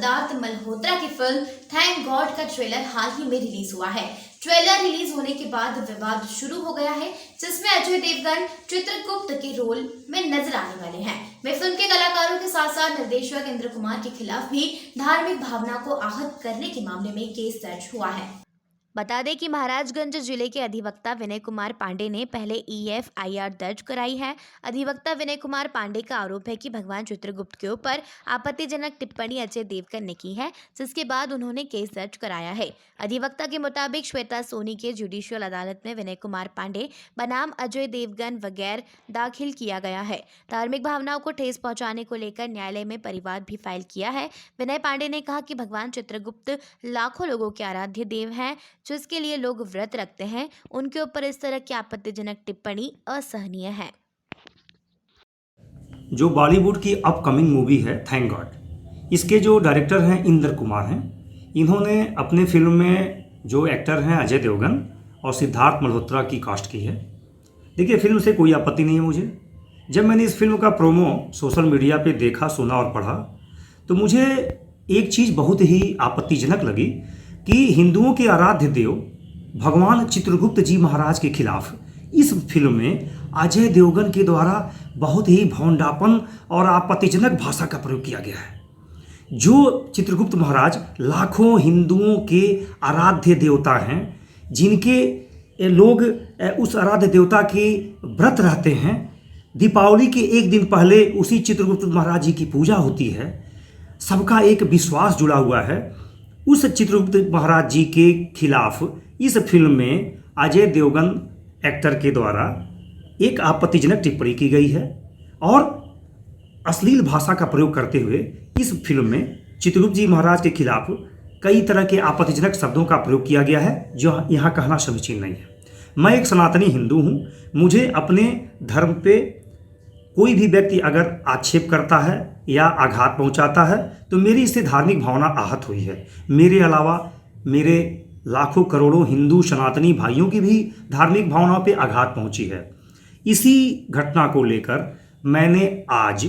सिद्धार्थ मल्होत्रा की film thank God का trailer हाल ही में रिलीज हुआ है। ट्रेलर रिलीज होने के बाद विवाद शुरू हो गया है, जिसमें अजय देवगन चित्रगुप्त के रोल में नजर आने वाले हैं। वे फिल्म के कलाकारों के साथ साथ निर्देशक इंद्र कुमार के खिलाफ भी धार्मिक भावना को आहत करने के मामले में केस दर्ज हुआ है। बता दें कि महाराजगंज जिले के अधिवक्ता विनय कुमार पांडे ने पहले EFIR दर्ज कराई है। अधिवक्ता विनय कुमार पांडे का आरोप है कि भगवान चित्रगुप्त के ऊपर आपत्तिजनक टिप्पणी अजय देवगन ने की है, जिसके बाद उन्होंने केस दर्ज कराया है। अधिवक्ता के मुताबिक श्वेता सोनी के जुडिशियल अदालत में विनय कुमार पांडे बनाम अजय देवगन वगैरह दाखिल किया गया है। धार्मिक भावनाओं को ठेस पहुंचाने को लेकर न्यायालय में परिवाद भी फाइल किया है। विनय पांडे ने कहा कि भगवान चित्रगुप्त लाखों लोगों के आराध्य देव हैं, जिसके लिए लोग व्रत रखते हैं। उनके ऊपर इस तरह की आपत्तिजनक टिप्पणी असहनीय है। जो बॉलीवुड की अपकमिंग मूवी है थैंक गॉड, इसके जो डायरेक्टर हैं इंद्र कुमार हैं। इन्होंने अपने फिल्म में जो एक्टर हैं अजय देवगन और सिद्धार्थ मल्होत्रा की कास्ट की है। देखिए, फिल्म से कोई आपत्ति नहीं है मुझे। जब मैंने इस फिल्म का प्रोमो सोशल मीडिया पे देखा, सुना और पढ़ा, तो मुझे एक चीज़ बहुत ही आपत्तिजनक लगी कि हिंदुओं के आराध्य देव भगवान चित्रगुप्त जी महाराज के खिलाफ इस फिल्म में अजय देवगन के द्वारा बहुत ही भौंडापन और आपत्तिजनक भाषा का प्रयोग किया गया है। जो चित्रगुप्त महाराज लाखों हिंदुओं के आराध्य देवता हैं, जिनके लोग उस आराध्य देवता के व्रत रहते हैं। दीपावली के एक दिन पहले उसी चित्रगुप्त महाराज जी की पूजा होती है। सबका एक विश्वास जुड़ा हुआ है। उस चित्रगुप्त महाराज जी के खिलाफ इस फिल्म में अजय देवगन एक्टर के द्वारा एक आपत्तिजनक टिप्पणी की गई है और अश्लील भाषा का प्रयोग करते हुए इस फिल्म में चित्रगुप्त जी महाराज के खिलाफ कई तरह के आपत्तिजनक शब्दों का प्रयोग किया गया है, जो यहाँ कहना समीचीन नहीं है। मैं एक सनातनी हिंदू हूँ। मुझे अपने धर्म पे कोई भी व्यक्ति अगर आक्षेप करता है या आघात पहुंचाता है तो मेरी इससे धार्मिक भावना आहत हुई है। मेरे अलावा मेरे लाखों करोड़ों हिंदू सनातनी भाइयों की भी धार्मिक भावनाओं पे आघात पहुंची है। इसी घटना को लेकर मैंने आज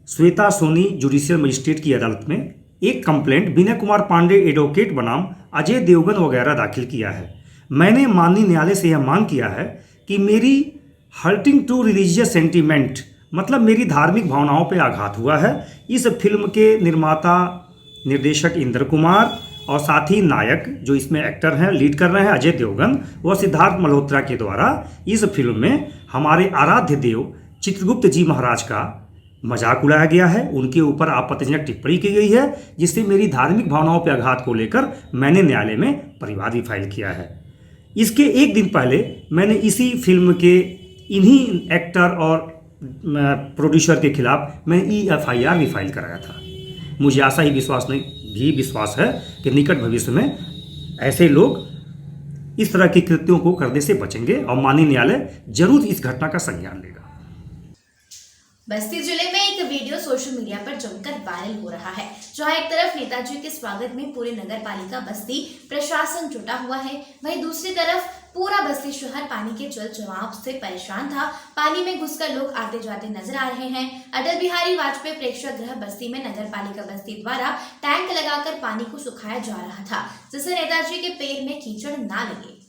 श्वेता सोनी जुडिशियल मजिस्ट्रेट की अदालत में एक कंप्लेंट विनय कुमार पांडे एडवोकेट बनाम अजय देवगन वगैरह दाखिल किया है। मैंने माननीय न्यायालय से यह मांग किया है कि मेरी हर्टिंग टू रिलीजियस सेंटीमेंट, मतलब मेरी धार्मिक भावनाओं पे आघात हुआ है। इस फिल्म के निर्माता निर्देशक इंद्र कुमार और साथ ही नायक जो इसमें एक्टर हैं, लीड कर रहे हैं अजय देवगन व सिद्धार्थ मल्होत्रा के द्वारा इस फिल्म में हमारे आराध्य देव चित्रगुप्त जी महाराज का मजाक उड़ाया गया है। उनके ऊपर आपत्तिजनक टिप्पणी की गई है, जिससे मेरी धार्मिक भावनाओं पर आघात को लेकर मैंने न्यायालय में परिवाद भी फाइल किया है। इसके एक दिन पहले मैंने इसी फिल्म के इन्हीं एक्टर और प्रोड्यूसर के खिलाफ मैं EFIR भी फाइल कराया था। मुझे आशा ही विश्वास है कि निकट भविष्य में ऐसे लोग इस तरह के कृत्यों को करने से बचेंगे और माननीय न्यायालय जरूर इस घटना का संज्ञान लेगा। बस्ती जिले में एक वीडियो सोशल मीडिया पर जमकर वायरल हो रहा है, जहां एक तरफ नेताजी के स्वागत में पूरे नगर पालिका बस्ती प्रशासन जुटा हुआ है, वहीं दूसरी तरफ पूरा बस्ती शहर पानी के जल जमाव से परेशान था। पानी में घुसकर लोग आते जाते नजर आ रहे हैं। अटल बिहारी वाजपेयी प्रेक्षागृह बस्ती में नगर पालिका बस्ती द्वारा टैंक लगाकर पानी को सुखाया जा रहा था, जिससे नेताजी के पैर में कीचड़ ना लगे।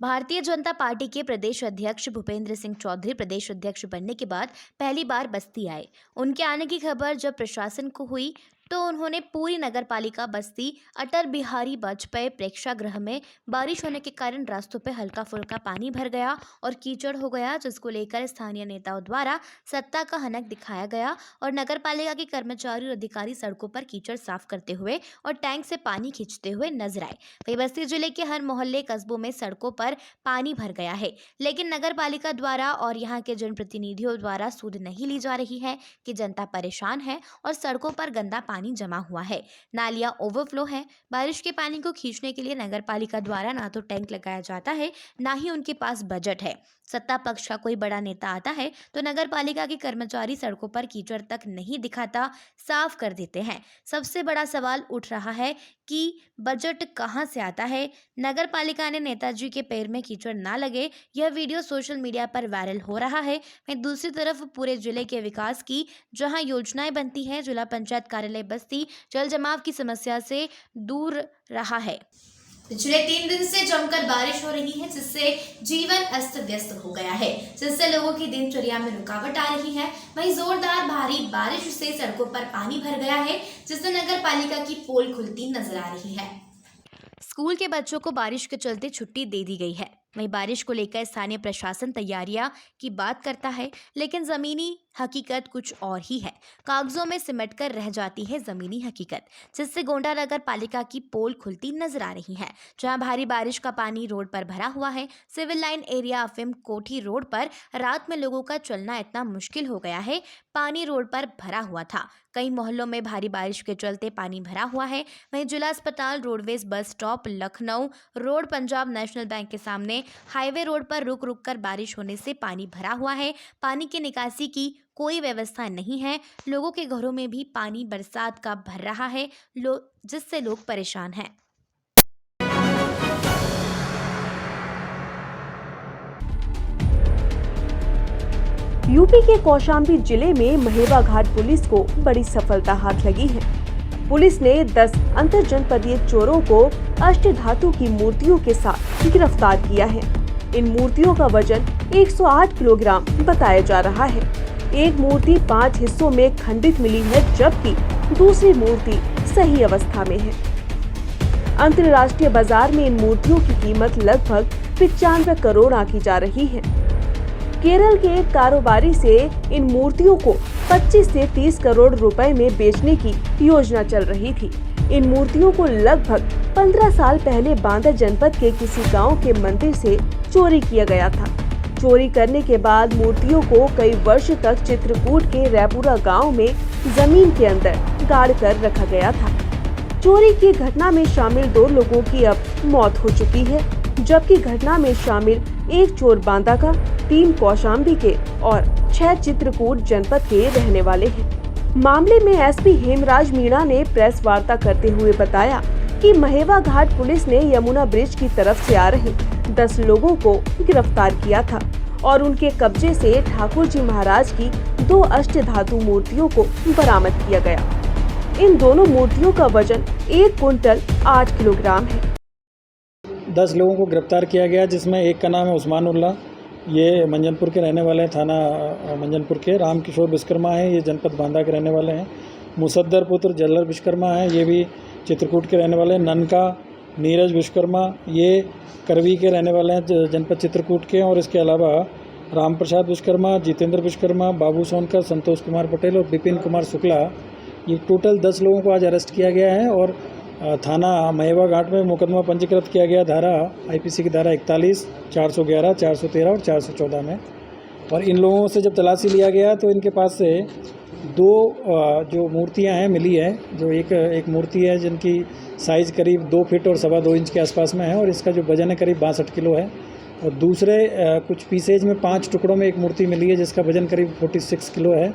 भारतीय जनता पार्टी के प्रदेश अध्यक्ष भूपेंद्र सिंह चौधरी प्रदेश अध्यक्ष बनने के बाद पहली बार बस्ती आए। उनके आने की खबर जब प्रशासन को हुई तो उन्होंने पूरी नगर पालिका बस्ती अटल बिहारी वाजपेयी प्रेक्षागृह में बारिश होने के कारण रास्तों पर हल्का फुल्का पानी भर गया और कीचड़ हो गया, जिसको लेकर स्थानीय नेताओं द्वारा सत्ता का हनक दिखाया गया और नगर पालिका के कर्मचारी और अधिकारी सड़कों पर कीचड़ साफ करते हुए और टैंक से पानी खींचते हुए नजर आए। वहीं बस्ती जिले के हर मोहल्ले कस्बों में सड़कों पर पानी भर गया है, लेकिन नगर पालिका द्वारा और यहाँ के जनप्रतिनिधियों द्वारा सुध नहीं ली जा रही है कि जनता परेशान है और सड़कों पर गंदा पानी जमा हुआ है, नालियां ओवरफ्लो है। बारिश के पानी को खींचने के लिए नगर पालिका द्वारा ना तो टैंक लगाया जाता है, ना ही उनके पास बजट है। सत्ता पक्ष का कोई बड़ा नेता आता है तो नगर पालिका के कर्मचारी सड़कों पर कीचड़ तक नहीं दिखाता, साफ कर देते हैं। सबसे बड़ा सवाल उठ रहा है कि बजट कहां से आता है। नगर पालिका ने नेताजी के पैर में कीचड़ ना लगे, यह वीडियो सोशल मीडिया पर वायरल हो रहा है। वहीं दूसरी तरफ पूरे जिले के विकास की जहां योजनाएं बनती हैं, जिला पंचायत कार्यालय बस्ती जल जमाव की समस्या से दूर रहा है। पिछले 3 दिन से जमकर बारिश हो रही है, जिससे जीवन अस्त व्यस्त हो गया है, जिससे लोगों की दिनचर्या में रुकावट आ रही है। वहीं जोरदार भारी बारिश से सड़कों पर पानी भर गया है, जिससे नगर पालिका की पोल खुलती नजर आ रही है। स्कूल के बच्चों को बारिश के चलते छुट्टी दे दी गई है। वहीं बारिश को लेकर स्थानीय प्रशासन तैयारियां की बात करता है, लेकिन जमीनी हकीकत कुछ और ही है। कागजों में सिमट कर रह जाती है जमीनी हकीकत, जिससे गोंडा नगर पालिका की पोल खुलती नजर आ रही है। जहां भारी बारिश का पानी रोड पर भरा हुआ है। सिविल लाइन एरिया अफीम कोठी रोड पर रात में लोगों का चलना इतना मुश्किल हो गया है। पानी रोड पर भरा हुआ था। कई मोहल्लों में भारी बारिश के चलते पानी भरा हुआ है। वहीं जिला अस्पताल, roadways bus stop, Lucknow road, Punjab national bank के सामने हाईवे रोड पर रुक रुक कर बारिश होने से पानी भरा हुआ है। पानी की निकासी की कोई व्यवस्था नहीं है। लोगों के घरों में भी पानी बरसात का भर रहा है, जिससे लोग परेशान हैं। यूपी के कौशाम्बी जिले में महेवा घाट पुलिस को बड़ी सफलता हाथ लगी है। पुलिस ने 10 अंतर जनपदीय चोरों को अष्टधातु की मूर्तियों के साथ गिरफ्तार किया है। इन मूर्तियों का वजन 108 किलोग्राम बताया जा रहा है। एक मूर्ति 5 हिस्सों में खंडित मिली है, जबकि दूसरी मूर्ति सही अवस्था में है। अंतर्राष्ट्रीय बाजार में इन मूर्तियों की कीमत लगभग 95 करोड़ आंकी जा रही है। केरल के एक कारोबारी से इन मूर्तियों को 25 से 30 करोड़ रुपए में बेचने की योजना चल रही थी। इन मूर्तियों को लगभग 15 साल पहले बांदा जनपद के किसी गांव के मंदिर से चोरी किया गया था। चोरी करने के बाद मूर्तियों को कई वर्ष तक चित्रकूट के रैपुरा गांव में जमीन के अंदर गाड़ कर रखा गया था। चोरी की घटना में शामिल 2 लोगों की अब मौत हो चुकी है, जबकि घटना में शामिल एक चोर बांदा का, 3 कौशाम्बी के और 6 चित्रकूट जनपद के रहने वाले हैं। मामले में एसपी हेमराज मीणा ने प्रेस वार्ता करते हुए बताया कि महेवा घाट पुलिस ने यमुना ब्रिज की तरफ से आ रहे 10 लोगों को गिरफ्तार किया था और उनके कब्जे से ठाकुर जी महाराज की 2 अष्टधातु मूर्तियों को बरामद किया गया। इन दोनों मूर्तियों का वजन 1 कुंटल 8 किलोग्राम है। 10 लोगों को गिरफ्तार किया गया, जिसमें एक का नाम है उस्मानुल्लाह, ये मंजनपुर के रहने वाले हैं, थाना मंजनपुर के। रामकिशोर विश्वकर्मा हैं, ये जनपद बांदा के रहने वाले हैं। मुसद्दर पुत्र जल्लर विश्वकर्मा हैं, ये भी चित्रकूट के रहने वाले हैं। ननका नीरज विश्वकर्मा, ये करवी के रहने वाले हैं, जनपद चित्रकूट के। और इसके अलावा राम प्रसाद विश्वकर्मा, जितेंद्र विश्वकर्मा, बाबू सोनकर, संतोष कुमार पटेल और विपिन कुमार शुक्ला, ये टोटल 10 लोगों को आज अरेस्ट किया गया है और थाना महेवा घाट में मुकदमा पंजीकृत किया गया धारा आईपीसी की धारा 41, 411, 413 और 414 में। और इन लोगों से जब तलाशी लिया गया तो इनके पास से 2 जो मूर्तियां हैं मिली है। जो एक मूर्ति है जिनकी साइज़ करीब 2 फीट और 2.25 इंच के आसपास में है और इसका जो वजन है करीब 62 किलो है। और दूसरे कुछ पीसेज में 5 टुकड़ों में एक मूर्ति मिली है जिसका वजन करीब 46 किलो है।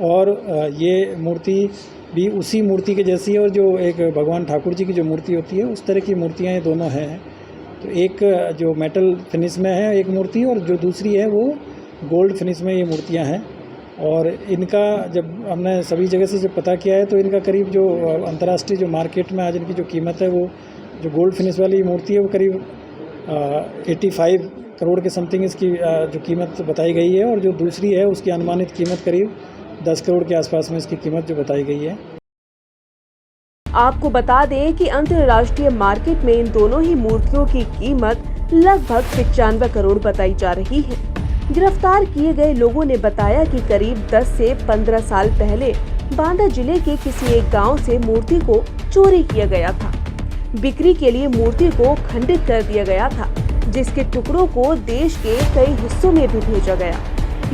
और ये मूर्ति भी उसी मूर्ति के जैसी है और जो एक भगवान ठाकुर जी की जो मूर्ति होती है उस तरह की मूर्तियाँ ये दोनों हैं। तो एक जो मेटल फिनिश में है एक मूर्ति और जो दूसरी है वो गोल्ड फिनिश में ये मूर्तियाँ हैं। और इनका जब हमने सभी जगह से जब पता किया है तो इनका करीब जो अंतर्राष्ट्रीय जो मार्केट में आज इनकी जो कीमत है वो जो गोल्ड फिनिश वाली मूर्ति है वो करीब 85 करोड़ के समथिंग इसकी जो कीमत बताई गई है। और जो दूसरी है उसकी अनुमानित कीमत करीब 10 करोड़ के आसपास में इसकी कीमत जो बताई गई है। आपको बता दें कि अंतर्राष्ट्रीय मार्केट में इन दोनों ही मूर्तियों की कीमत लगभग 95 करोड़ बताई जा रही है। गिरफ्तार किए गए लोगों ने बताया कि करीब 10 से 15 साल पहले बांदा जिले के किसी एक गांव से मूर्ति को चोरी किया गया था। बिक्री के लिए मूर्ति को खंडित कर दिया गया था, जिसके टुकड़ों को देश के कई हिस्सों में भी भेजा गया।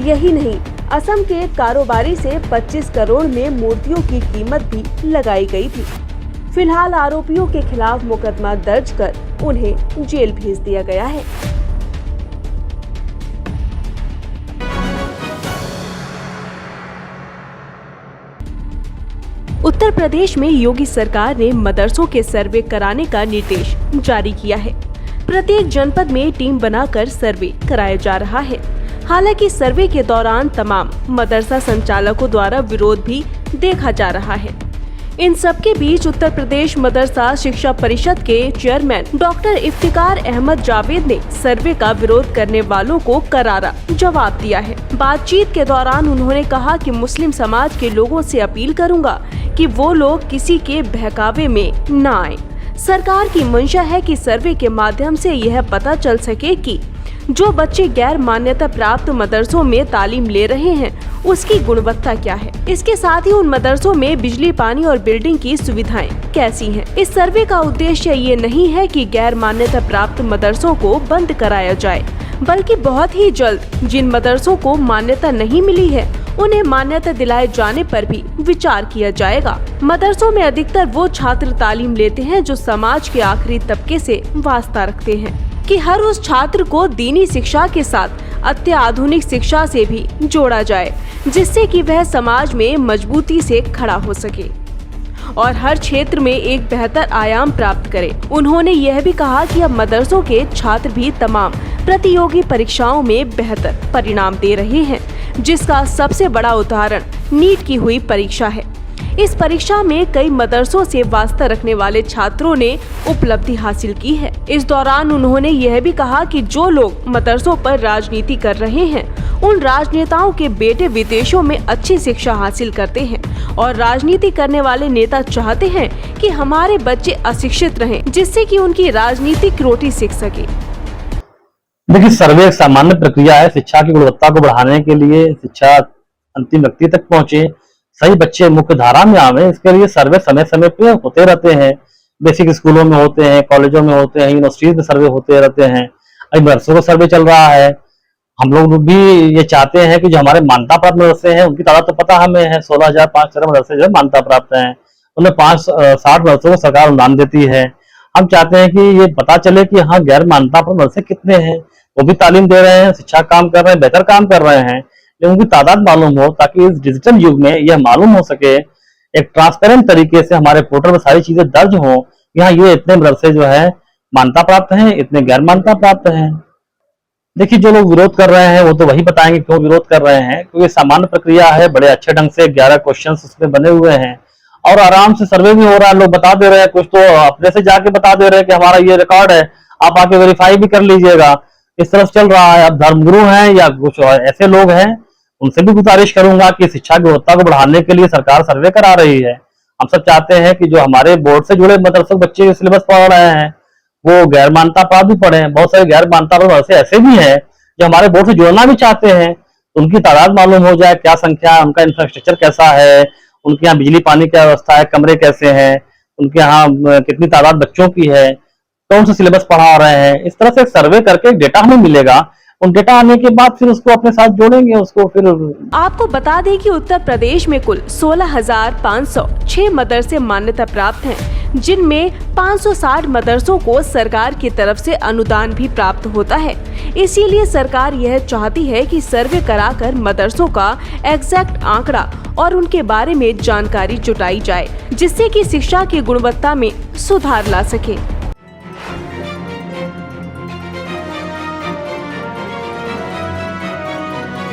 यही नहीं, असम के एक कारोबारी से 25 करोड़ में मूर्तियों की कीमत भी लगाई गई थी। फिलहाल आरोपियों के खिलाफ मुकदमा दर्ज कर उन्हें जेल भेज दिया गया है। उत्तर उत्तर प्रदेश में योगी सरकार ने मदरसों के सर्वे कराने का निर्देश जारी किया है। प्रत्येक जनपद में टीम बनाकर सर्वे कराया जा रहा है। हालांकि सर्वे के दौरान तमाम मदरसा संचालकों द्वारा विरोध भी देखा जा रहा है। इन सबके बीच उत्तर प्रदेश मदरसा शिक्षा परिषद के चेयरमैन डॉक्टर इफ्तिकार अहमद जावेद ने सर्वे का विरोध करने वालों को करारा जवाब दिया है। बातचीत के दौरान उन्होंने कहा कि मुस्लिम समाज के लोगों से अपील करूंगा कि वो लोग किसी के बहकावे में न आए। सरकार की मंशा है कि सर्वे के माध्यम से यह पता चल सके कि जो बच्चे गैर मान्यता प्राप्त मदरसों में तालीम ले रहे हैं उसकी गुणवत्ता क्या है। इसके साथ ही उन मदरसों में बिजली, पानी और बिल्डिंग की सुविधाएं कैसी हैं। इस सर्वे का उद्देश्य ये नहीं है कि गैर मान्यता प्राप्त मदरसों को बंद कराया जाए, बल्कि बहुत ही जल्द जिन मदरसों को मान्यता नहीं मिली है उन्हें मान्यता दिलाए जाने पर भी विचार किया जाएगा। मदरसों में अधिकतर वो छात्र तालीम लेते हैं जो समाज के आखिरी तबके से वास्ता रखते हैं कि हर उस छात्र को दीनी शिक्षा के साथ अत्याधुनिक शिक्षा से भी जोड़ा जाए, जिससे कि वह समाज में मजबूती से खड़ा हो सके और हर क्षेत्र में एक बेहतर आयाम प्राप्त करे। उन्होंने यह भी कहा कि अब मदरसों के छात्र भी तमाम प्रतियोगी परीक्षाओं में बेहतर परिणाम दे रहे हैं, जिसका सबसे बड़ा उदाहरण नीट की हुई परीक्षा है। इस परीक्षा में कई मदरसों से वास्ता रखने वाले छात्रों ने उपलब्धि हासिल की है। इस दौरान उन्होंने यह भी कहा कि जो लोग मदरसों पर राजनीति कर रहे हैं उन राजनेताओं के बेटे विदेशों में अच्छी शिक्षा हासिल करते हैं और राजनीति करने वाले नेता चाहते हैं कि हमारे बच्चे अशिक्षित रहें, जिससे कि उनकी राजनीतिक रोटी सीख सके। देखिए, सर्वे एक सामान्य प्रक्रिया है। शिक्षा की गुणवत्ता को बढ़ाने के लिए, शिक्षा अंतिम व्यक्ति तक पहुंचे, सही बच्चे मुख्य धारा में आवे, इसके लिए सर्वे समय समय पे होते रहते हैं। बेसिक स्कूलों में होते हैं, कॉलेजों में होते हैं, यूनिवर्सिटीज में सर्वे होते रहते हैं। अभी मदरसों का सर्वे चल रहा है। हम लोग भी ये चाहते हैं कि जो हमारे मान्यता प्राप्त मदरसे हैं उनकी तादाद तो पता हमें है, 16,513 मदरसे जो है मान्यता प्राप्त हैं, उनमें 60 मदरसों को सरकार अनुदान देती है। हम चाहते हैं कि ये पता चले कि हाँ, गैर मान्यता प्राप्त मदरसे कितने हैं, वो भी तालीम दे रहे हैं, शिक्षा काम कर रहे हैं, बेहतर काम कर रहे हैं, लेकिन उनकी तादाद मालूम हो, ताकि इस डिजिटल युग में यह मालूम हो सके एक ट्रांसपेरेंट तरीके से हमारे पोर्टल में सारी चीजें दर्ज हो। यहाँ ये इतने मदरसे जो है मान्यता प्राप्त हैं, इतने गैर मान्यता प्राप्त हैं। देखिए, जो लोग विरोध कर रहे हैं वो तो वही बताएंगे क्यों विरोध कर रहे हैं, क्योंकि सामान्य प्रक्रिया है। बड़े अच्छे ढंग से 11 क्वेश्चन उसमें बने हुए हैं और आराम से सर्वे भी हो रहा है। लोग बता दे रहे हैं, कुछ तो अपने से जाके बता दे रहे हैं कि हमारा ये रिकॉर्ड है, आप आके वेरीफाई भी कर लीजिएगा। इस तरफ चल रहा है। अब धर्मगुरु हैं या कुछ ऐसे लोग हैं, उनसे भी गुजारिश करूंगा कि शिक्षा की गुणवत्ता को बढ़ाने के लिए सरकार सर्वे करा रही है। हम सब चाहते हैं कि जो हमारे बोर्ड से जुड़े मदरसे बच्चे सिलेबस पढ़ रहे हैं वो गैर मान्यता प्राप्त भी पढ़े। बहुत सारे गैर मान्यता प्राप्त मदरसे ऐसे भी हैं जो हमारे बोर्ड से जुड़ना भी चाहते हैं, तो उनकी तादाद मालूम हो जाए, क्या संख्या है, उनका इंफ्रास्ट्रक्चर कैसा है, उनके यहाँ बिजली पानी की व्यवस्था है, कमरे कैसे हैं, उनके यहाँ कितनी तादाद बच्चों की है, कौन सा सिलेबस पढ़ा रहे हैं। इस तरह से एक सर्वे करके डेटा हमें मिलेगा। उन डेटा आने के बाद फिर उसको अपने साथ जोड़ेंगे उसको। फिर आपको बता दें कि उत्तर प्रदेश में कुल 16,506 मदरसे मान्यता प्राप्त हैं, जिनमें 560 मदरसों को सरकार की तरफ से अनुदान भी प्राप्त होता है। इसीलिए सरकार यह चाहती है कि सर्वे कराकर मदरसों का एग्जैक्ट आंकड़ा और उनके बारे में जानकारी जुटाई जाए, जिससे कि शिक्षा की गुणवत्ता में सुधार ला सके।